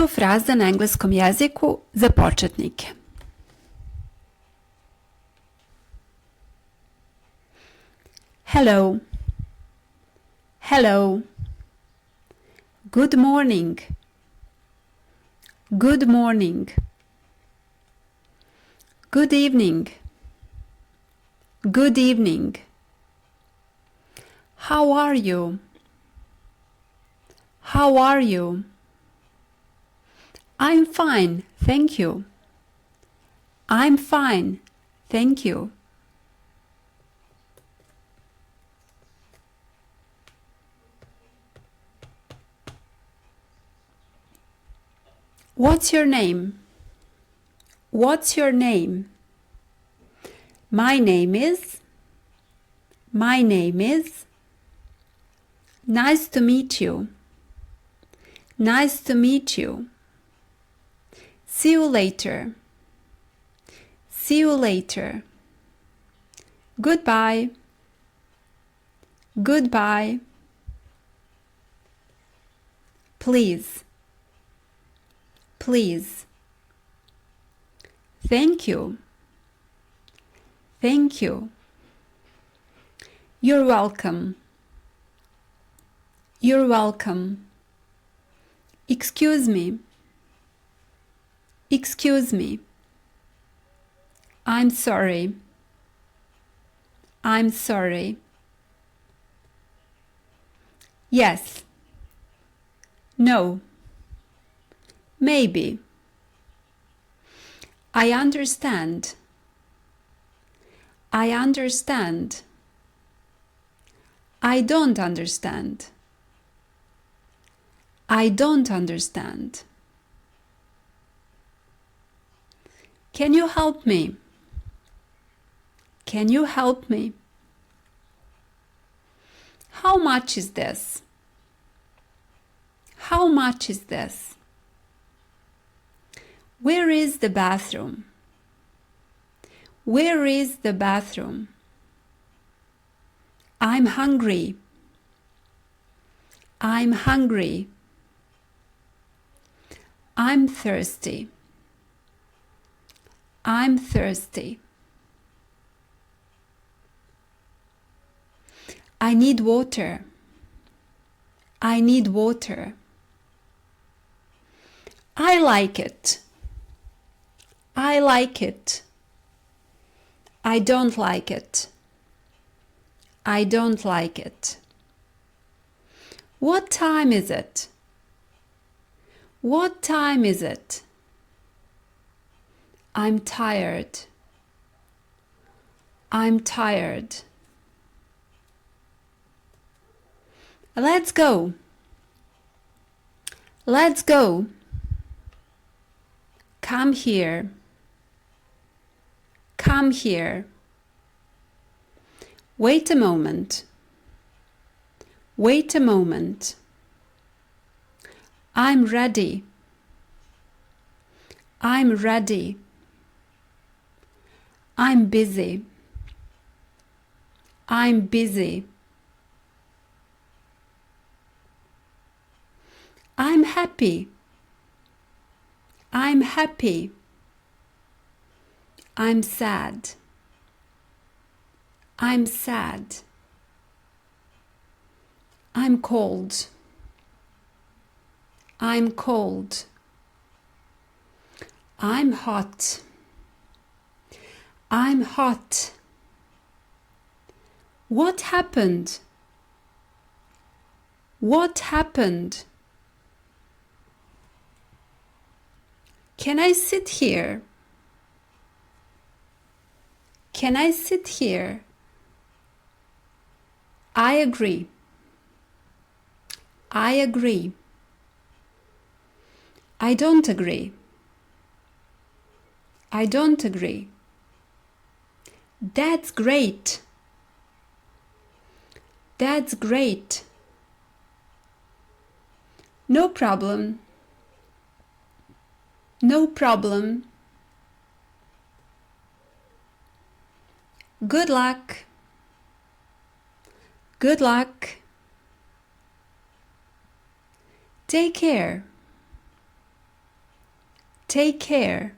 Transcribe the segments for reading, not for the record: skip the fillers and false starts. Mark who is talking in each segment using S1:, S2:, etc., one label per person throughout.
S1: 100 fraza na engleskom jeziku za početnike. Hello. Hello. Good morning. Good morning. Good evening. Good evening. How are you? How are you? I'm fine, thank you. I'm fine, thank you. What's your name? What's your name? My name is. My name is. Nice to meet you. Nice to meet you. See you later. See you later. Goodbye. Goodbye. Please. Please. Thank you. Thank you. You're welcome. You're welcome. Excuse me. Excuse me. I'm sorry. I'm sorry. Yes. No. Maybe. I understand. I understand. I don't understand. I don't understand. Can you help me? Can you help me? How much is this? How much is this? Where is the bathroom? Where is the bathroom? I'm hungry. I'm hungry. I'm thirsty. I'm thirsty. I need water. I need water. I like it. I like it. I don't like it. I don't like it. What time is it? What time is it? I'm tired. I'm tired. Let's go. Let's go. Come here. Come here. Wait a moment. Wait a moment. I'm ready. I'm ready. I'm busy. I'm busy. I'm happy. I'm happy. I'm sad. I'm sad. I'm cold. I'm cold. I'm hot. I'm hot. What happened? What happened? Can I sit here? Can I sit here? I agree. I agree. I don't agree. I don't agree. That's great. That's great. No problem. No problem. Good luck. Good luck. Take care. Take care.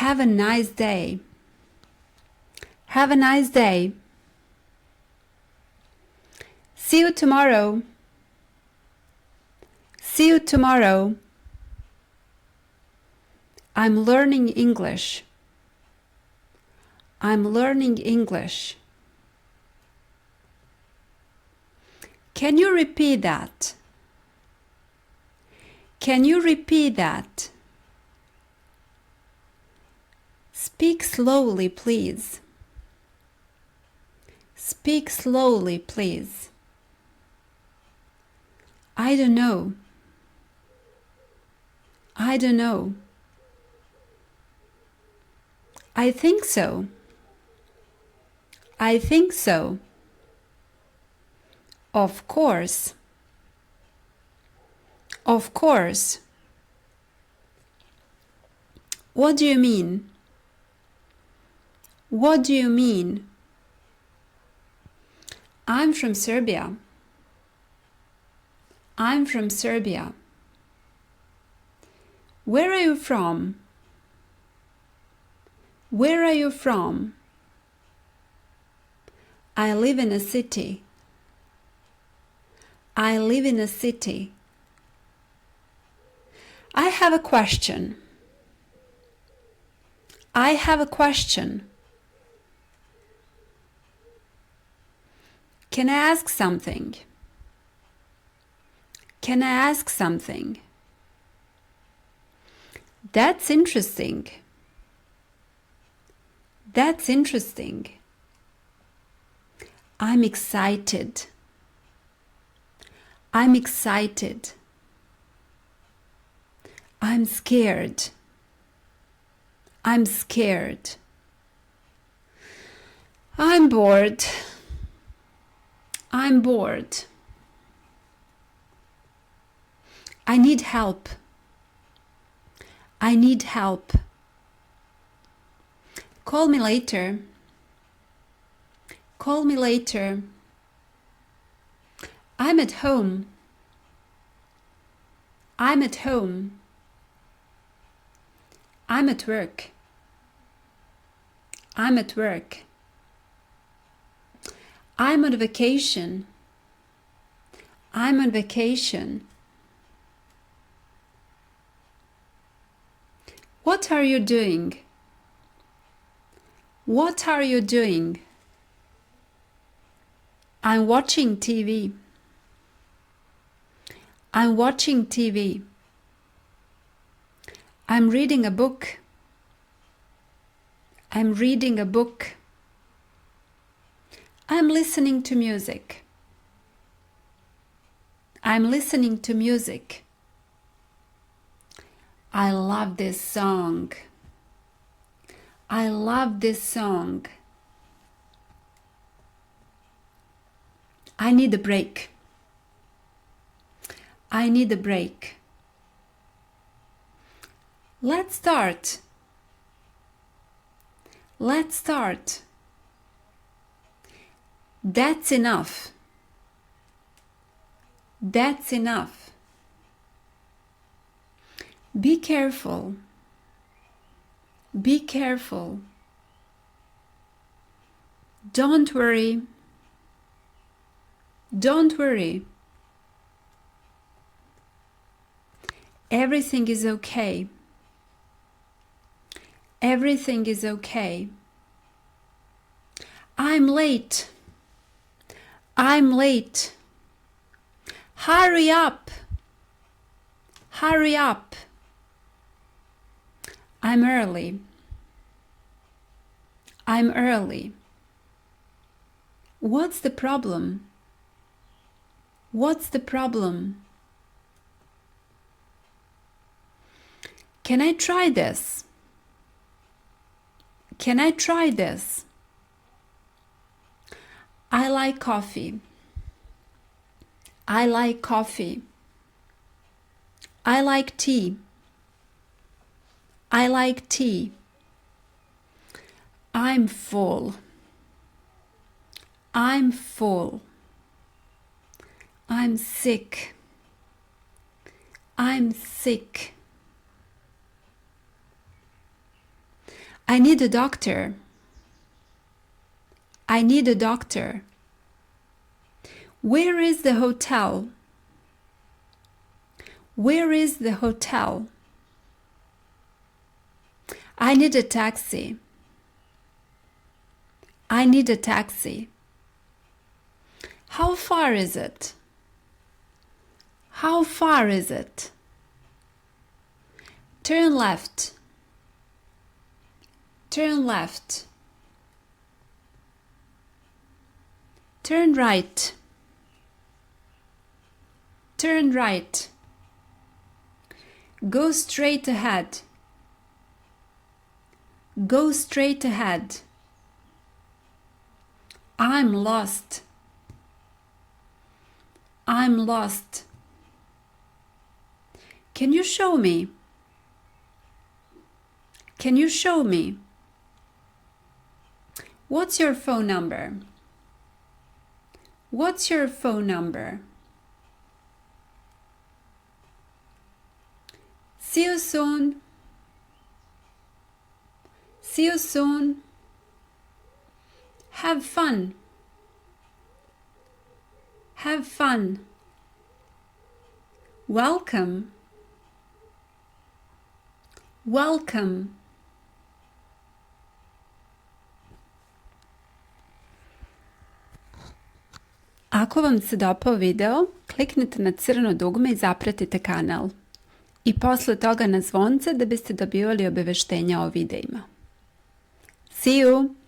S1: Have a nice day. Have a nice day. See you tomorrow. See you tomorrow. I'm learning English. I'm learning English. Can you repeat that? Can you repeat that? Speak slowly, please. Speak slowly, please. I don't know. I don't know. I think so. I think so. Of course. Of course. What do you mean? What do you mean? I'm from Serbia. I'm from Serbia. Where are you from? Where are you from? I live in a city. I live in a city. I have a question. I have a question. Can I ask something? Can I ask something? That's interesting. That's interesting. I'm excited. I'm excited. I'm scared. I'm scared. I'm bored. I'm bored. I need help. I need help. Call me later. Call me later. I'm at home. I'm at home. I'm at work. I'm at work. I'm on vacation. I'm on vacation. What are you doing? What are you doing? I'm watching TV. I'm watching TV. I'm reading a book. I'm reading a book. I'm listening to music. I'm listening to music. I love this song. I love this song. I need a break. I need a break. Let's start. Let's start. That's enough. That's enough. Be careful. Be careful. Don't worry. Don't worry. Everything is okay. Everything is okay. I'm late. I'm late. Hurry up. Hurry up. I'm early. I'm early. What's the problem? What's the problem? Can I try this? Can I try this? I like coffee. I like coffee. I like tea. I like tea. I'm full. I'm full. I'm sick. I'm sick. I need a doctor. I need a doctor. Where is the hotel? Where is the hotel? I need a taxi. I need a taxi. How far is it? How far is it? Turn left. Turn left. Turn right. Turn right. Go straight ahead. Go straight ahead. I'm lost. I'm lost. Can you show me? Can you show me? What's your phone number? What's your phone number? See you soon. See you soon. Have fun. Have fun. Welcome. Welcome. Ako vam se dopao video, kliknite na crno dugme i zapratite kanal. I posle toga na zvonce da biste dobivali obaveštenja o videima. See you!